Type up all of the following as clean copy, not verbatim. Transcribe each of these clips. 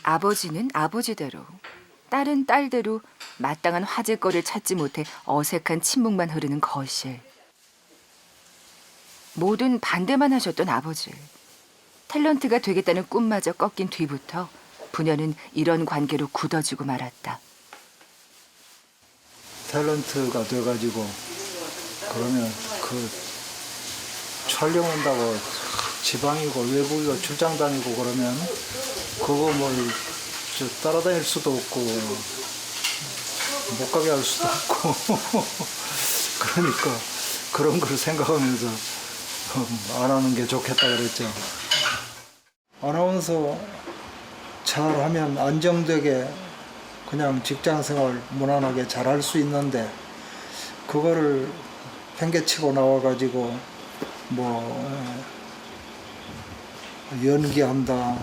아버지는 아버지대로, 딸은 딸대로 마땅한 화제거리를 찾지 못해 어색한 침묵만 흐르는 거실. 뭐든 반대만 하셨던 아버지. 탤런트가 되겠다는 꿈마저 꺾인 뒤부터 부녀는 이런 관계로 굳어지고 말았다. 탤런트가 돼가지고 그러면 그 촬영한다고 지방이고 외국이고 출장 다니고 그러면 그거 뭐 따라다닐 수도 없고 못 가게 할 수도 없고 그러니까 그런 걸 생각하면서 안 하는 게 좋겠다 그랬죠. 아나운서 잘하면 안정되게 그냥 직장생활 무난하게 잘할 수 있는데 그거를 팽개치고 나와가지고 뭐 연기한다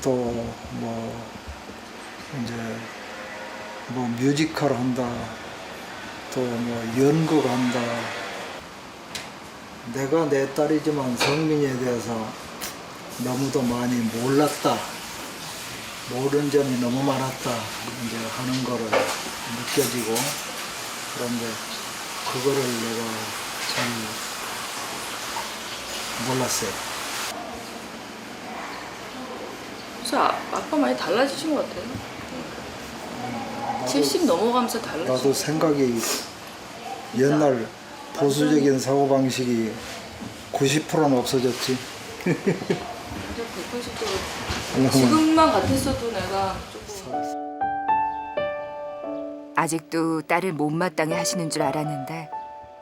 또 뭐 이제 뭐 뮤지컬 한다 또 뭐 연극한다. 내가 내 딸이지만 성민이에 대해서 너무도 많이 몰랐다. 모르는 점이 너무 많았다. 이제 하는 거를 느껴지고 그런데 그거를 내가 참 몰랐어요. 그래서 아빠 많이 달라지신 것 같아요. 70 넘어가면서 달라지신 나도 생각이 옛날 보수적인 사고방식이 90%는 없어졌지. 180도로 지금만 같았어도 내가 조금 아직도 딸을 못마땅해 하시는 줄 알았는데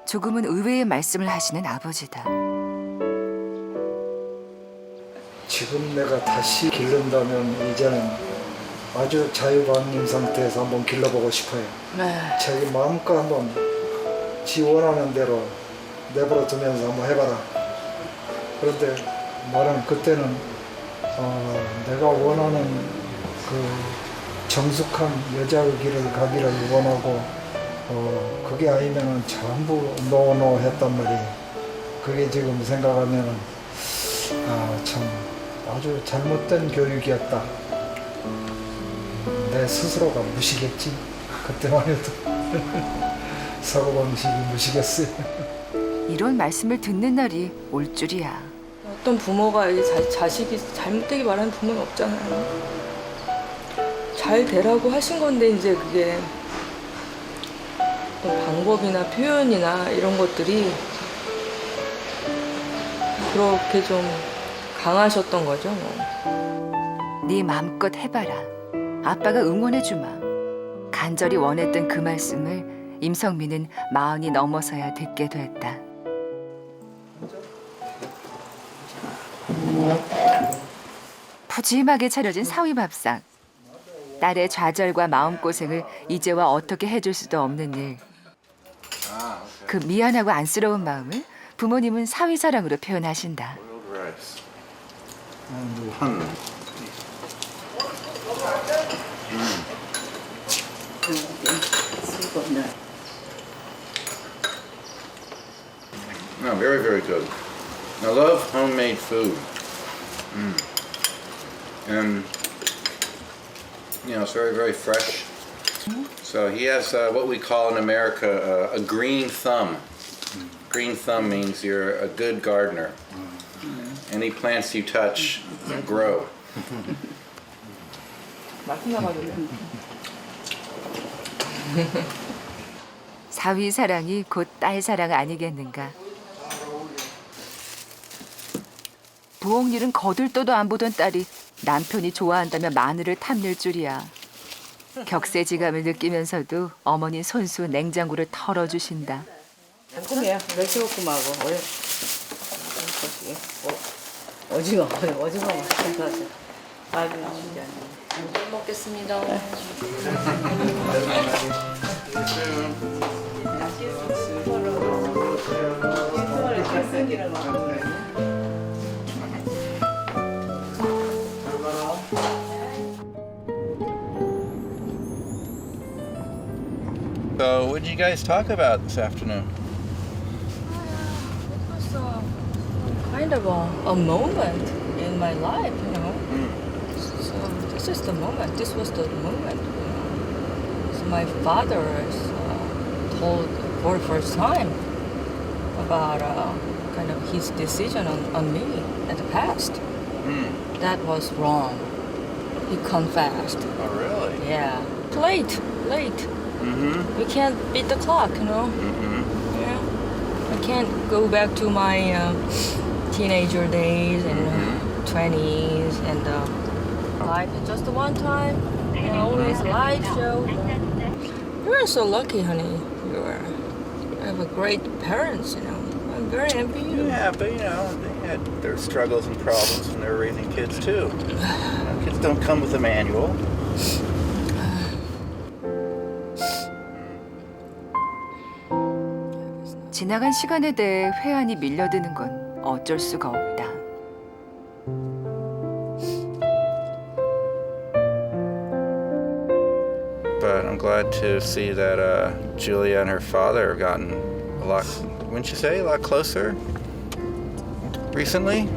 조금은 의외의 말씀을 하시는 아버지다. 지금 내가 다시 기른다면 이제는 아주 자유방임 상태에서 한번 길러보고 싶어요. 네. 자기 마음껏 한번 지 원하는 대로 내버려 두면서 한번 해봐라. 그런데 나는 그때는 내가 원하는 그 정숙한 여자의 길을 가기를 원하고 그게 아니면은 전부 노노 했단 말이에요. 그게 지금 생각하면은 참 아주 잘못된 교육이었다. 내 스스로가 무시겠지. 그때만 해도 사고방식이 무시겠어요. 이런 말씀을 듣는 날이 올 줄이야. 어떤 부모가 이제 자식이 잘못되게 말하는 부모는 없잖아요. 잘 되라고 하신 건데 이제 그게 어떤 방법이나 표현이나 이런 것들이 그렇게 좀 강하셨던 거죠. 뭐. 네 맘껏 해봐라. 아빠가 응원해주마. 간절히 원했던 그 말씀을 임성민은 40이 넘어서야 듣게 됐다. 푸짐하게 차려진 사위밥상. 딸의 좌절과 마음고생을 이제와 어떻게 해줄 수도 없는 일. 그 미안하고 안쓰러운 마음을 부모님은 사위사랑으로 표현하신다. No, very, very good. I love homemade food. And, you know, it's very, very fresh. So he has what we call in America a green thumb. Green thumb means you're a good gardener. Any plants you touch grow. 맛있나가지고. 사위 사랑이 곧 딸 사랑 아니겠는가. 부엌일은 거들떠도 안 보던 딸이 남편이 좋아한다며 마늘을 탐낼 줄이야. 격세지감을 느끼면서도 어머니 손수 냉장고를 털어주신다. 달콤해요. 멸치볶음하고 오징어 맛있는 것 같아요. 아주 잘 먹겠습니다. So, what did you guys talk about this afternoon? It was kind of a moment in my life, you know. So this is the moment. This was the moment. You know. So my father told for the first time about kind of his decision on me in the past. That was wrong. He confessed. Oh, really? Yeah. Late. Mm-hmm. We can't beat the clock, you know. Mm-hmm. Yeah. I can't go back to my teenager days and 20s and life is just one time. And always a light show. You are so lucky, honey. You have a great parents, you know. I'm very happy. Yeah, but you know, they had their struggles and problems when they were raising kids too. You know, kids don't come with a manual. 지나간 시간에 대해 회한이 밀려드는 건 어쩔 수가 없다. But I'm glad to see that Julia and her father have gotten a lot, wouldn't you say, a lot closer recently?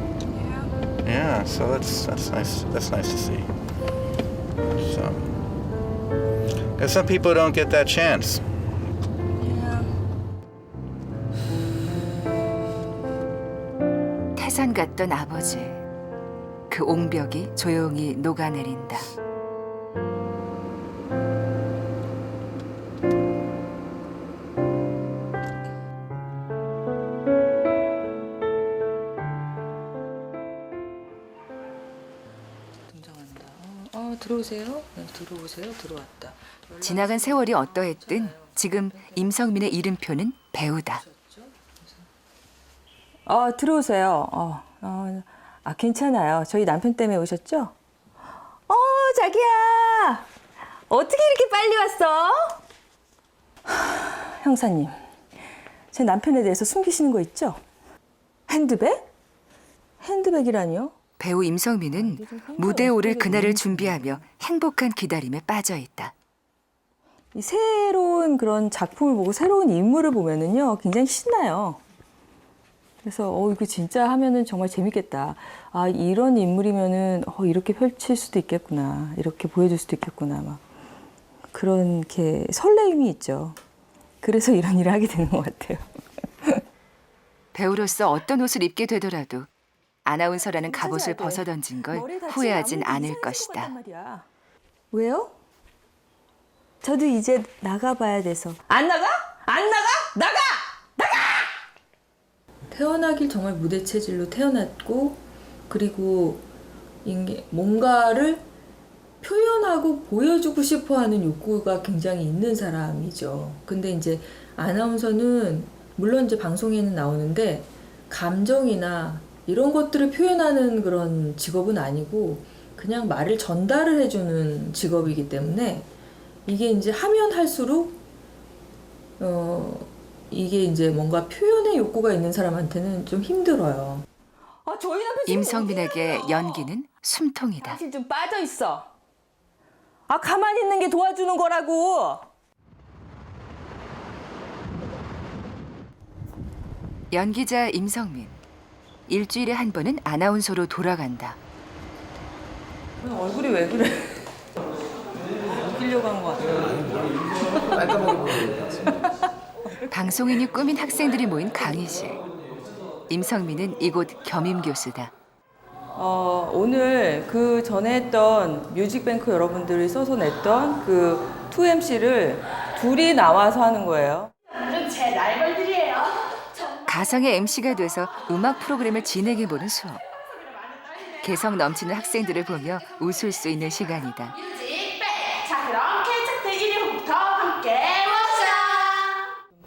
Yeah, so that's nice. That's nice to see. So, and some people don't get that chance. 태산 같던 아버지. 그 옹벽이 조용히 녹아내린다. 들어오세요. 네, 들어오세요. 들어왔다. 지나간 세월이 어떠했든 지금 임성민의 이름표는 배우다. 들어오세요. 괜찮아요. 저희 남편 때문에 오셨죠? 자기야. 어떻게 이렇게 빨리 왔어? 형사님, 제 남편에 대해서 숨기시는 거 있죠? 핸드백? 핸드백이라니요? 배우 임성민은 무대에 오를 그날을 준비하며 행복한 기다림에 빠져 있다. 이 새로운 그런 작품을 보고 새로운 인물을 보면은요, 굉장히 신나요. 그래서 이거 진짜 하면은 정말 재밌겠다. 이런 인물이면은 이렇게 펼칠 수도 있겠구나. 이렇게 보여줄 수도 있겠구나. 막 그런 게 설레임이 있죠. 그래서 이런 일을 하게 되는 것 같아요. 배우로서 어떤 옷을 입게 되더라도 아나운서라는 갑옷을 벗어던진 걸 후회하진 않을 것이다. 왜요? 저도 이제 나가봐야 돼서. 안 나가? 안 나가? 나가! 나가! 태어나길 정말 무대 체질로 태어났고, 그리고 이게 뭔가를 표현하고 보여주고 싶어하는 욕구가 굉장히 있는 사람이죠. 근데 이제 아나운서는 물론 이제 방송에는 나오는데 감정이나 이런 것들을 표현하는 그런 직업은 아니고 그냥 말을 전달을 해주는 직업이기 때문에 이게 이제 하면 할수록 이게 이제 뭔가 표현의 욕구가 있는 사람한테는 좀 힘들어요. 임성민에게 연기는 숨통이다. 사실 좀 빠져 있어. 가만히 있는 게 도와주는 거라고. 연기자 임성민. 일주일에 한 번은 아나운서로 돌아간다. 얼굴이 왜 그래? 웃기려고 한 거 같아. 방송인이 꾸민 학생들이 모인 강의실. 임성민은 이곳 겸임 교수다. 오늘 그 전에 했던 뮤직뱅크 여러분들이 써서 냈던 그 2MC를 둘이 나와서 하는 거예요. 제 라이벌들이에요. 가상의 MC가 돼서 음악 프로그램을 진행해보는 수업. 개성 넘치는 학생들을 보며 웃을 수 있는 시간이다. 뮤직뱅. 자 그럼 K차트 1위부터 함께 보자.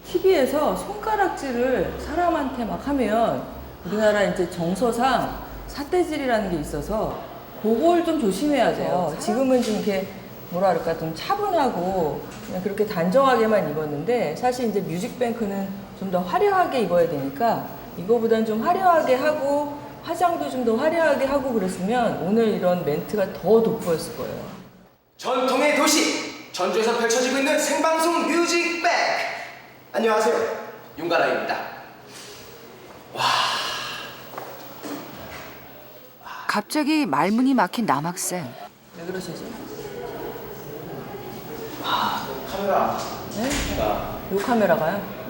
TV에서 손가락질을 사람한테 막 하면 우리나라 이제 정서상 삿대질이라는 게 있어서 그걸 좀 조심해야 돼요. 지금은 좀 이렇게 뭐라 그럴까 좀 차분하고 그냥 그렇게 단정하게만 입었는데 사실 이제 뮤직뱅크는 좀 더 화려하게 입어야 되니까 이거보다는 좀 화려하게 하고 화장도 좀 더 화려하게 하고 그랬으면 오늘 이런 멘트가 더 돋보였을 거예요. 전통의 도시 전주에서 펼쳐지고 있는 생방송 뮤직뱅크. 안녕하세요, 윤가라입니다. 갑자기 말문이 막힌 남학생. 왜 그러시지? 카메라. 네? 요 카메라가요?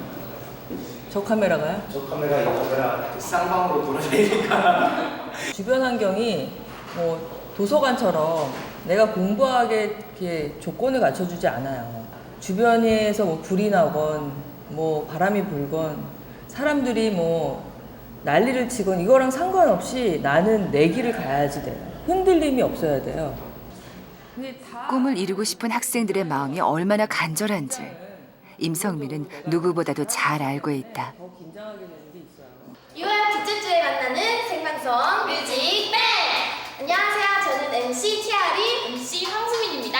저 카메라가요? 저 카메라, 이 카메라 쌍방으로 돌아다니니까. 주변 환경이 뭐 도서관처럼 내가 공부하게 이렇게 조건을 갖춰주지 않아요. 주변에서 뭐 불이 나건 뭐 바람이 불건 사람들이 뭐 난리를 치건 이거랑 상관없이 나는 내 길을 가야지 돼요. 흔들림이 없어야 돼요. 꿈을 이루고 싶은 학생들의 마음이 얼마나 간절한지 임성민은 누구보다도 잘 알고 있다. 6월 둘째 주에 만나는 생방송 뮤직뱅! 안녕하세요. 저는 MC 티아리, MC 황수민입니다.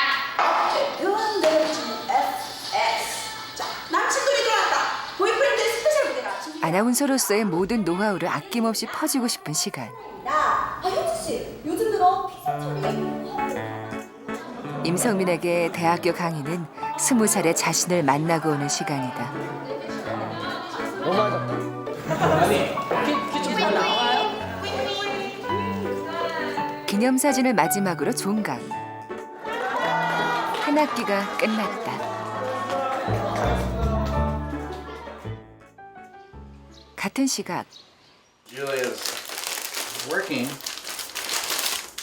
자, 남친들이 들어왔다. 보이프렌드 스페셜 무대가. 아나운서로서의 모든 노하우를 아낌없이 퍼주고 싶은 시간. 효주씨, 요즘 들어 피자철이 임성민에게 대학교 강의는 20살의 자신을 만나고 오는 시간이다. 기념사진을 마지막으로 종강. 한 학기가 끝났다. 같은 시각 Julia's working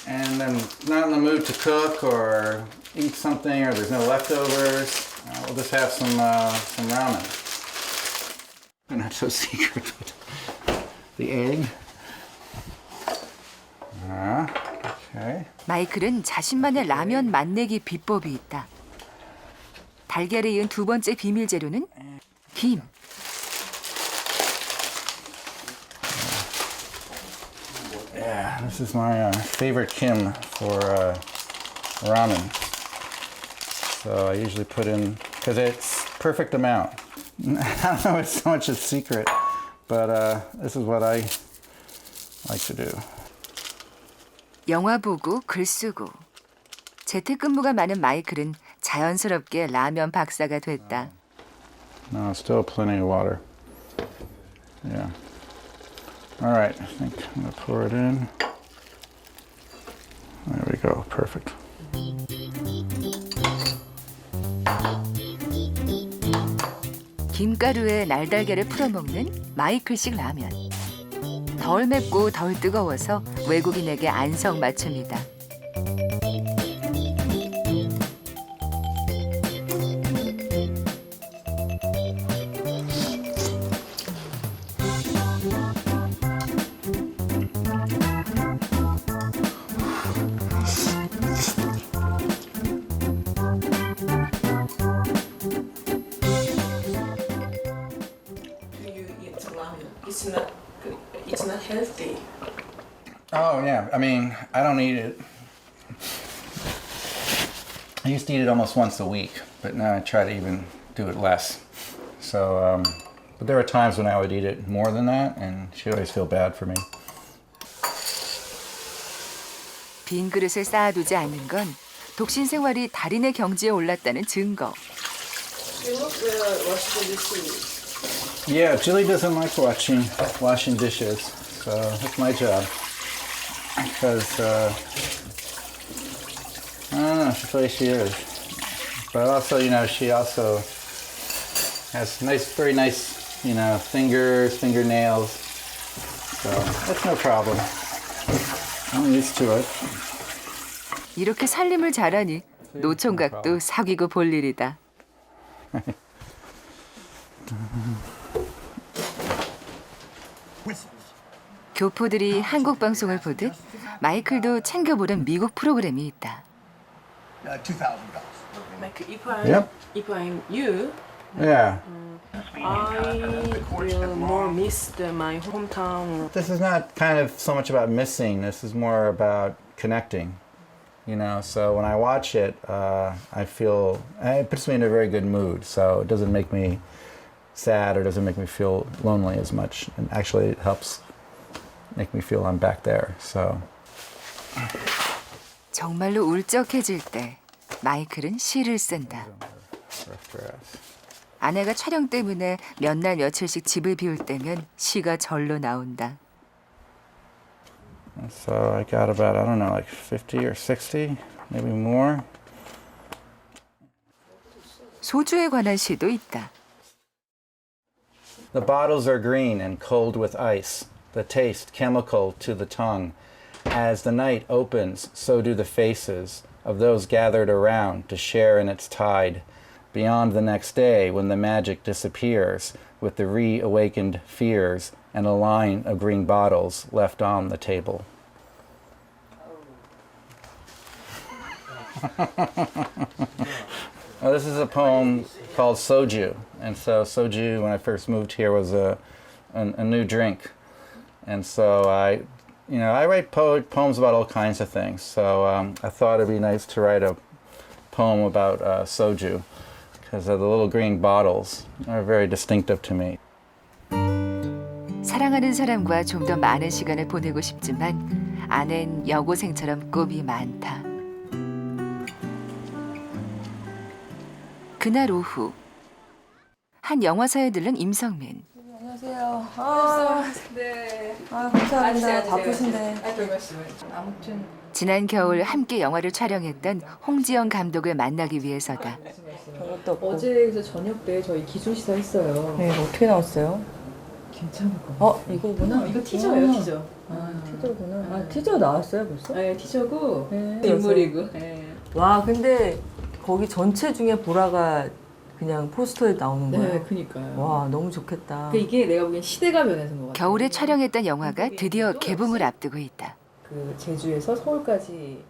and then not in the mood to cook or eat something or there's no leftovers. We'll just have some ramen. Not so secret, but the egg. Okay. 마이클은 자신만의 라면 맛내기 비법이 있다. 달걀에 이은 두 번째 비밀 재료는 김. Yeah, this is my favorite kim for ramen. So I usually put in, because it's perfect amount. I don't know if so much a secret, but this is what I like to do. 영화 보고 글 쓰고. 재택근무가 많은 마이클은 자연스럽게 라면 박사가 됐다. No, still plenty of water. Yeah. All right, I think I'm gonna pour it in. There we go, perfect. 김가루에 날달걀을 풀어먹는 마이클식 라면. 덜 맵고 덜 뜨거워서 외국인에게 안성맞춤이다. It's not healthy. Oh yeah, I mean, I don't eat it. I used to eat it almost once a week, but now I try to even do it less. So, but there were times when I would eat it more than that, and she always feel bad for me. 빈 그릇을 쌓아두지 않는 건 독신 생활이 달인의 경지에 올랐다는 증거. Yeah, Julie doesn't like washing dishes, so that's my job. Because I don't know, she's the way she is. But also, you know, she also has very nice, you know, fingernails. So that's no problem. I'm used to it. 이렇게 살림을 잘하니 노총각도 사귀고 볼 일이다. 교포들이 한국 방송을 보듯 마이클도 챙겨보는 미국 프로그램이 있다. Like Yep. if I'm you, Yeah. I will more miss my hometown. This is not kind of so much about missing. This is more about connecting. You know, so when I watch it, I feel it puts me in a very good mood. So it doesn't make me sad or doesn't make me feel lonely as much. And actually, it helps make me feel I'm back there. So. 정말로 울적해질 때 마이클은 시를 쓴다. 아내가 촬영 때문에 몇 날 며칠씩 집을 비울 때면 시가 절로 나온다. And so I got about, I don't know, like 50 or 60, maybe more. 소주에 관한 시도 있다. The bottles are green and cold with ice, the taste chemical to the tongue. As the night opens, so do the faces of those gathered around to share in its tide. Beyond the next day, when the magic disappears, with the reawakened fears and a line of green bottles left on the table. Well, this is a poem called Soju, and so soju, when I first moved here, was a new drink, and so I write poems about all kinds of things. So I thought it'd be nice to write a poem about soju, because the little green bottles are very distinctive to me. 사랑하는 사람과 좀 더 많은 시간을 보내고 싶지만 아낸 여고생처럼 꿈이 많다. 그날 오후 한 영화사에 들른 임성민. 안녕하세요. 네. 감사합니다. 바쁘신데. 아무튼 지난 겨울 함께 영화를 촬영했던 홍지영 감독을 만나기 위해서다. 저것도 없고. 어제 그래서 저녁 때 저희 기술 시사 했어요. 네, 어떻게 나왔어요? 괜찮을 것 같아요. 이거구나. 이거 티저예요, 티저. 티저구나. 아, 티저 나왔어요, 벌써? 네, 티저고 네. 인물이고. 네. 와, 근데 거기 전체 중에 보라가 그냥 포스터에 나오는 거예요? 네, 그니까요. 와, 너무 좋겠다. 이게 내가 보기엔 시대가 변해서인 것 같아요. 겨울에 촬영했던 영화가 드디어 개봉을 앞두고 있다. 그 제주에서 서울까지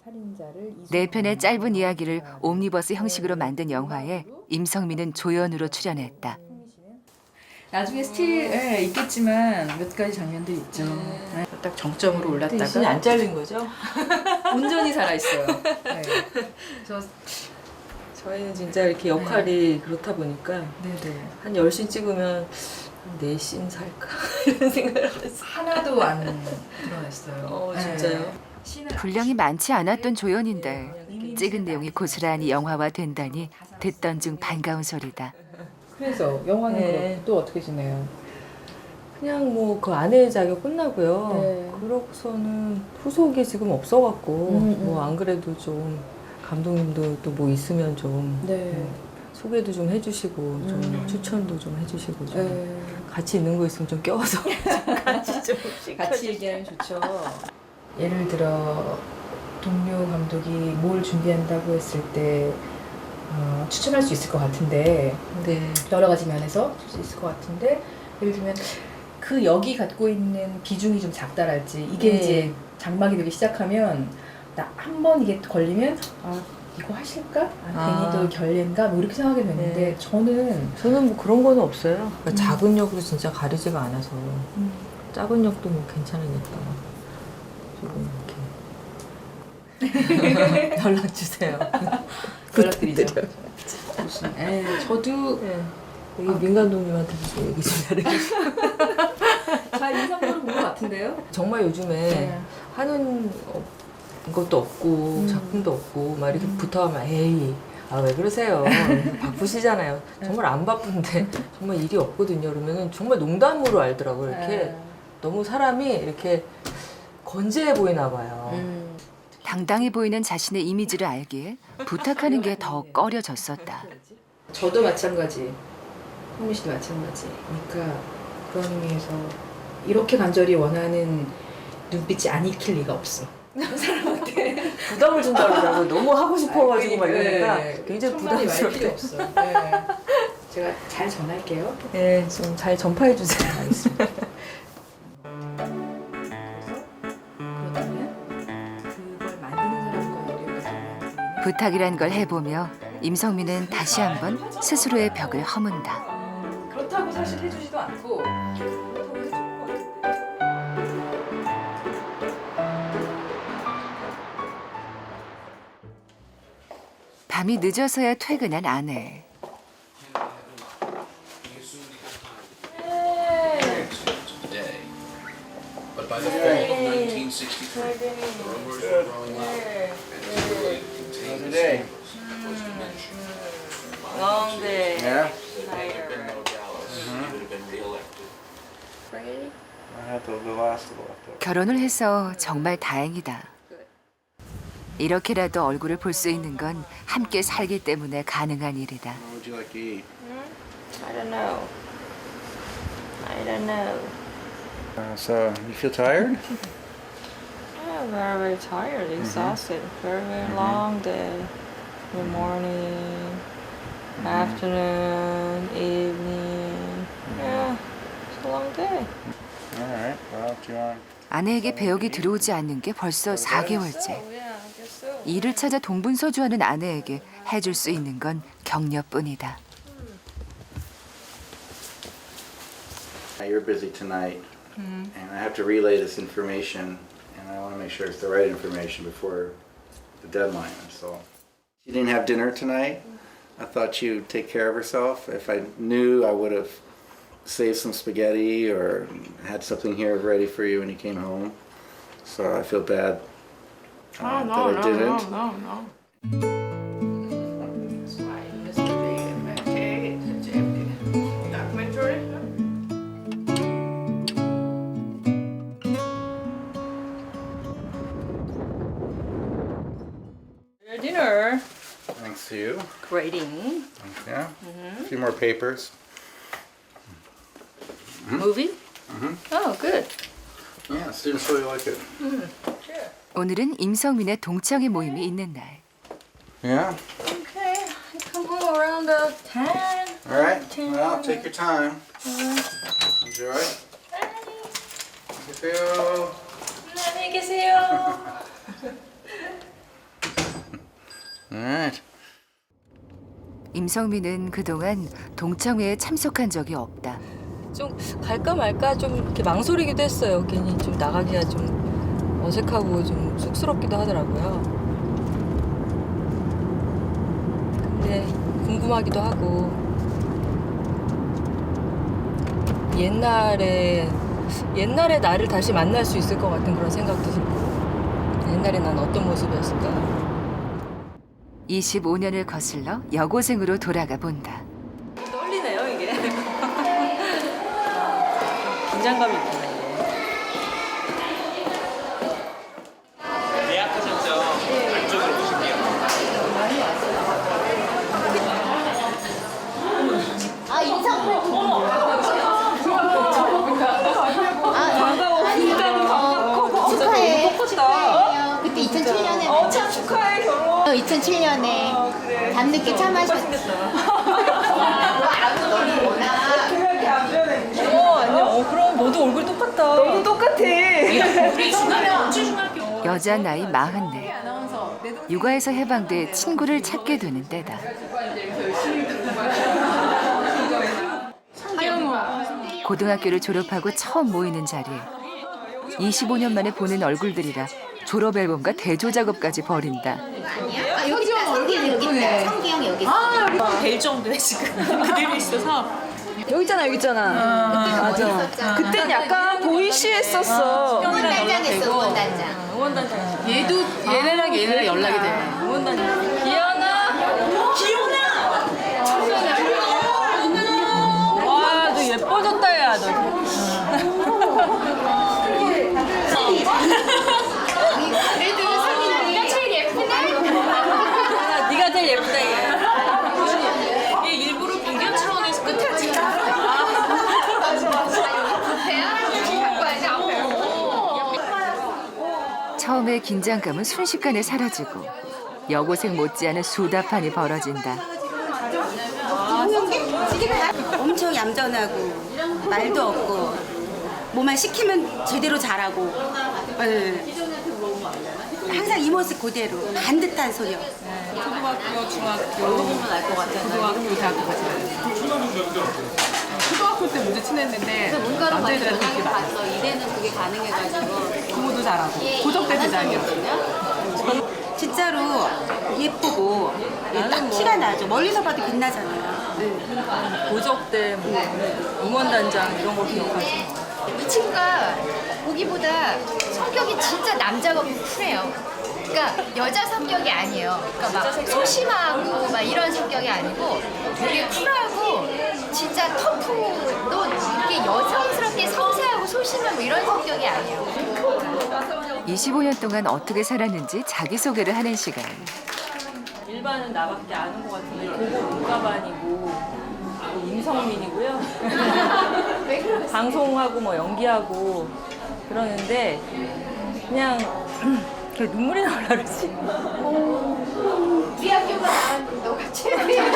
살인자를 네 편의 짧은 이야기를 옴니버스 형식으로 만든 영화에 임성민은 조연으로 출연했다. 나중에 스틸 있겠지만 몇 가지 장면들 있죠. 네. 딱 정점으로 대신에 올랐다가 안 잘린 거죠? 온전히 살아있어요. 네. 저희는 진짜 이렇게 역할이 그렇다 보니까 네네. 한 10씬 찍으면 4씬 살까 이런 생각을 했어요. 하나도 안 드러냈어요. 진짜요? 분량이 많지 않았던 조연인데 찍은 내용이 고스란히 영화화된다니 듣던 중 반가운 소리다. 그래서 영화는 네. 그럼 또 어떻게 지내요? 그냥 뭐 그 아내의 자격 끝나고요. 네. 그러고서는 후속이 지금 없어갖고 뭐 안 그래도 좀 감독님도 또 뭐 있으면 좀 네. 소개도 좀 해주시고 좀 추천도 좀 해주시고 좀 네. 같이 있는 거 있으면 좀 껴서 같이 좀 같이 얘기하면 좋죠. 예를 들어 동료 감독이 뭘 준비한다고 했을 때 추천할 수 있을 것 같은데 네. 여러 가지 면에서 줄 수 있을 것 같은데 예를 들면 그 역이 갖고 있는 비중이 좀 작다랄지 이게 네. 이제 장막이 되기 시작하면 나 한 번 이게 걸리면 이거 하실까? 괜히 또 결례인가? 뭐 이렇게 생각하게 되는데 네. 저는 뭐 그런 거는 없어요. 그러니까 작은 역으로 진짜 가리지가 않아서 작은 역도 뭐 괜찮으니까 조금 이렇게 연락 주세요. 연락드리죠. 저도 여기 민감독님한테 좀 얘기 좀 잘해주세요. 잘 인상으로 본 것 같은데요? 정말 요즘에 하는 것도 없고 작품도 없고 막 이렇게 붙어하면 에이 왜 그러세요? 바쁘시잖아요. 정말 안 바쁜데 정말 일이 없거든요. 그러면은 정말 농담으로 알더라고요. 이렇게 너무 사람이 이렇게 건재해 보이나 봐요. 당당해 보이는 자신의 이미지를 알기에 부탁하는 게 더 꺼려졌었다. 저도 마찬가지, 현미 씨도 마찬가지. 그러니까 그런 의미에서 이렇게 간절히 원하는 눈빛이 안 익힐 리가 없어. 사람한테 부담을 준다 그러더라고요. 너무 하고 싶어가지고 막 이러니까 네, 굉장히 천만이 말 필요 부담스럽게. 없어. 네. 제가 잘 전할게요. 네, 좀 잘 전파해 주세요. 알겠습니다. 그렇다면 그걸 만드는 사람과 연결돼서 부탁이란 걸 해보며 임성민은 다시 한번 스스로의 벽을 허문다. 그렇다고 사실 해주지도 않고 그렇다고 해줄 것 같은데. 밤이 늦어서야 퇴근한 아내. Today. But by the fall of 1963, the rumors were growing louder, and it really contained the symbols was to mention. Long day. Yeah? Had there been no Dallas, he would have been reelected. I 결혼을 해서 정말 다행이다. 이렇게라도 얼굴을 볼 수 있는 건 함께 살기 때문에 가능한 일이다. What would you like to eat? I don't know. I don't know. So, you feel tired? I'm very, very tired, exhausted. Very, very long day. The morning, afternoon, evening. Yeah, it's a long day. Alright, well, do you want... 아내에게 배역이 들어오지 않는 게 벌써 4개월째. Yeah, I guess so. 일을 찾아 동분서주하는 아내에게 해줄 수 있는 건 격려뿐이다. You're busy tonight, and I have to relay this information, and I want to make sure it's the right information before the deadline. So, she didn't have dinner tonight. I thought she'd take care of herself. If I knew, I would have saved some spaghetti or had something here ready for you when you came home. So I feel bad that I didn't. No. Dinner. Thanks to you. Grading. Yeah. A few more papers. Movie? Oh, good. Yeah, students really like it. 오늘은 임성민의 동창회 모임이 있는 날. Yeah. Okay, I come home around 10. All right. Well, take your time. Enjoy. 안녕하세요. 안녕히 계세요. All right. 임성민은 그동안 동창회에 참석한 적이 없다. 좀 갈까 말까 좀 이렇게 망설이기도 했어요. 괜히 좀 나가기가 좀 어색하고 좀 쑥스럽기도 하더라고요. 근데 궁금하기도 하고 옛날에 나를 다시 만날 수 있을 것 같은 그런 생각도 들고 옛날에 난 어떤 모습이었을까. 25년을 거슬러 여고생으로 돌아가 본다. 떨리네요 이게. 긴장감이 있구나 이게. 예약하셨죠? 안쪽으로 오실게요. 아 인상 축하해. 그때 2007년에 참 축하해 결혼. 2007년에 밤늦게 차 마셨어. 아니야. 그럼 너도 얼굴 똑같다. 너도 똑같아. 여자 나이 44. 육아에서 해방돼 친구를 찾게 되는 때다. 고등학교를 졸업하고 처음 모이는 자리에 25년 만에 보는 얼굴들이라 졸업 앨범과 대조 작업까지 벌인다. 아 여기 있다. 성기영 여기 있다. 성기영 여기 있어. 될 정도에 지금 그대로 있어서 여기 있잖아. 맞아. 그땐 약간 보이시했었어. 응원단장 했어. 응원단장. 얘네랑 연락이 돼. 와, 너 예뻐졌다 야 너. 그래도 성민아 네가 제일 예쁘네. 네가 제일 예쁘다 얘. 얘 일부러 비교 차원에서 끝에 찍어. 처음의 긴장감은 순식간에 사라지고 여고생 못지않은 수다판이 벌어진다. 엄청 얌전하고 말도 없고 뭐만 시키면 제대로 잘하고 항상 이 모습 그대로 반듯한 소녀. 초등학교, 중학교, 보면 알 것 같잖아. 고등학교, 대학교까지. 초등학교 때 먼저 친했는데 남자애들한테 그렇게 많았어. 이래는 그게 가능해가지고 부모도 잘하고 고정 때 대장이었거든요. 진짜로 예쁘고 딱 티가 나죠. 멀리서 봐도 빛나잖아요. 고적 때 뭐 응원단장 이런 거 기억하지? 이 친구가 보기보다 성격이 진짜 남자 같고 쿨해요. 그러니까 여자 성격이 아니에요. 그러니까 막 소심하고 막 이런 성격이 아니고 되게 쿨하고 진짜 터프도 이렇게 여성스럽게 섬세하고 소심한 뭐 이런 성격이 아니에요. 25년 동안 어떻게 살았는지 자기소개를 하는 시간. 일반은 나밖에 아는 것 같은데 고고 문과반이고 임성민이고요. 방송하고 뭐 연기하고 그러는데 그냥 눈물이 나올라 그러지. 우리 학교가 나왔는데 너가 최고야.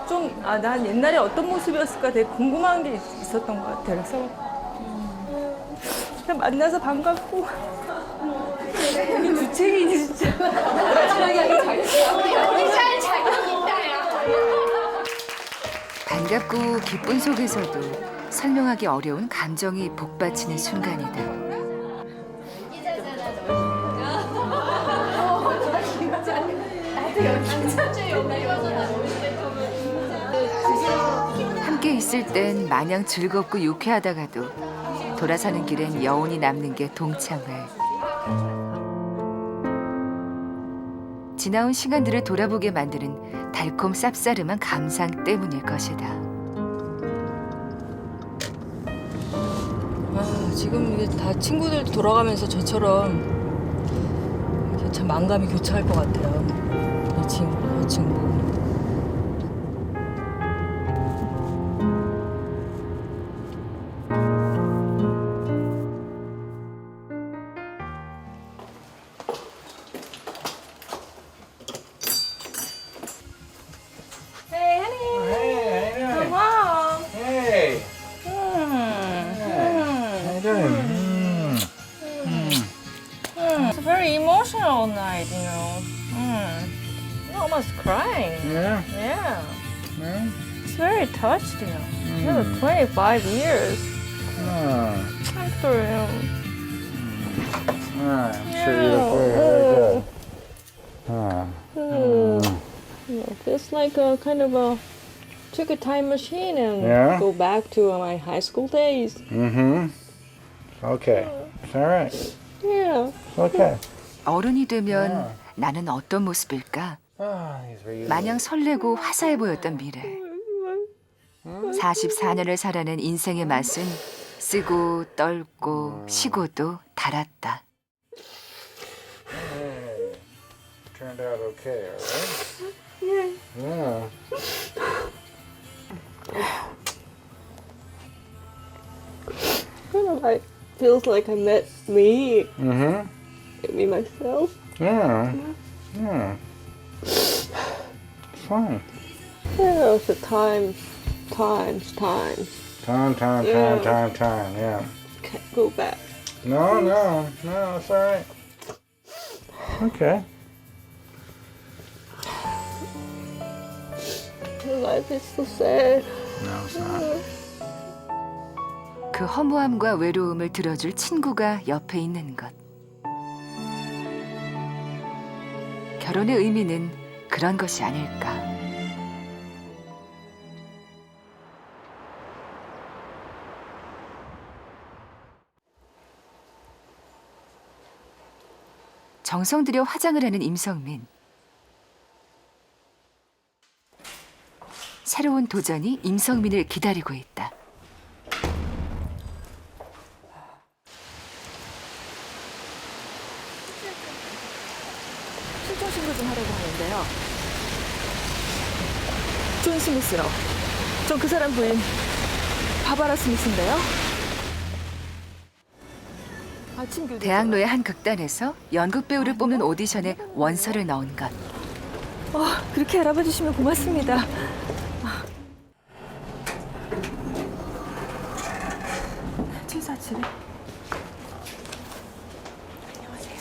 좀, 난 옛날에 어떤 모습이었을까 되게 궁금한 게 있었던 것 같아요. 그래서 그냥 만나서 반갑고 이게 주책이지 진짜. 우리 잘 자격이 있다, 야. 반갑고 기쁜 속에서도 설명하기 어려운 감정이 복받치는 순간이다. 나도 여기 천재 여기 와서 함께 있을 땐 마냥 즐겁고 유쾌하다가도 돌아서는 길엔 여운이 남는 게 동창회. 지나온 시간들을 돌아보게 만드는 달콤 쌉싸름한 감상 때문일 것이다. 지금 이게 다 친구들 돌아가면서 저처럼 이렇게 참 마음감이 교차할 것 같아요. 이 친구, 저 친구. Hey, how you doing? Hey. How you doing? It's a very emotional night, you know. You're almost crying. Yeah. Yeah. Yeah. It's very touched, you know. For 25 years. I'm sorry. I'm sure you look very good. It's like a kind of a took a time machine and Yeah? go back to my high school days. Mm-hmm. Okay. It's all right. Yeah. It's okay. 어른이 되면 나는 어떤 모습일까? 마냥 설레고 화사해 보였던 미래. 44년을 살아낸 인생의 맛은 쓰고 떨고 쉬고도 달았다. Turned out okay, all right? Yeah. Kind of like feels like I met me, Mm-hmm. me myself. Yeah. Yeah. It's fine. Yeah, it's a times. Time, yeah. Can't go back. No, it's all right. Okay. Life is so sad. No, it's not. 그 허무함과 외로움을 들어줄 친구가 옆에 있는 것. 결혼의 의미는 그런 것이 아닐까. 정성 들여 화장을 하는 임성민. 새로운 도전이 임성민을 기다리고 있다. 실종 신고 좀 하려고 하는데요. 존 스미스요. 전 그 사람 부인 바바라 스미스인데요. 아침 교대. 대학로의 한 극단에서 연극 배우를 뽑는 오디션에 원서를 넣은 것. 그렇게 알아봐 주시면 고맙습니다. 최사칠에. 안녕하세요.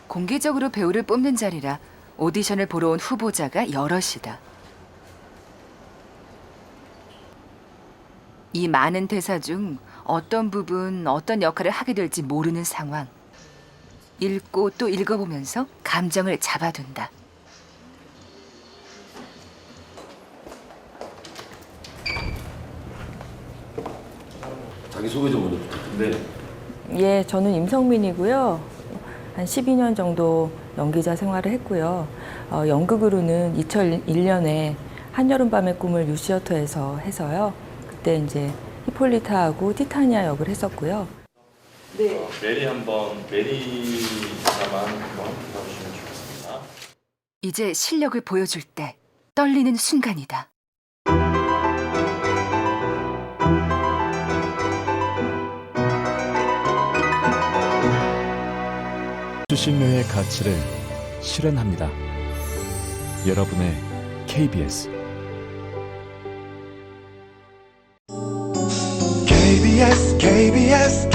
공개적으로 배우를 뽑는 자리라 오디션을 보러 온 후보자가 여럿이다. 이 많은 대사 중 어떤 부분, 어떤 역할을 하게 될지 모르는 상황. 읽고 또 읽어보면서 감정을 잡아둔다. 자기 소개 좀 먼저 부탁드립니다. 예, 저는 임성민이고요. 한 12년 정도 연기자 생활을 했고요. 연극으로는 2001년에 한여름밤의 꿈을 유시어터에서 해서요. 그때 이제 히폴리타하고 티타니아 역을 했었고요. 메리사만 한번 불러주시면 좋겠습니다. 이제 실력을 보여줄 때 떨리는 순간이다. 수신료의 가치를 실현합니다. 여러분의 KBS KBS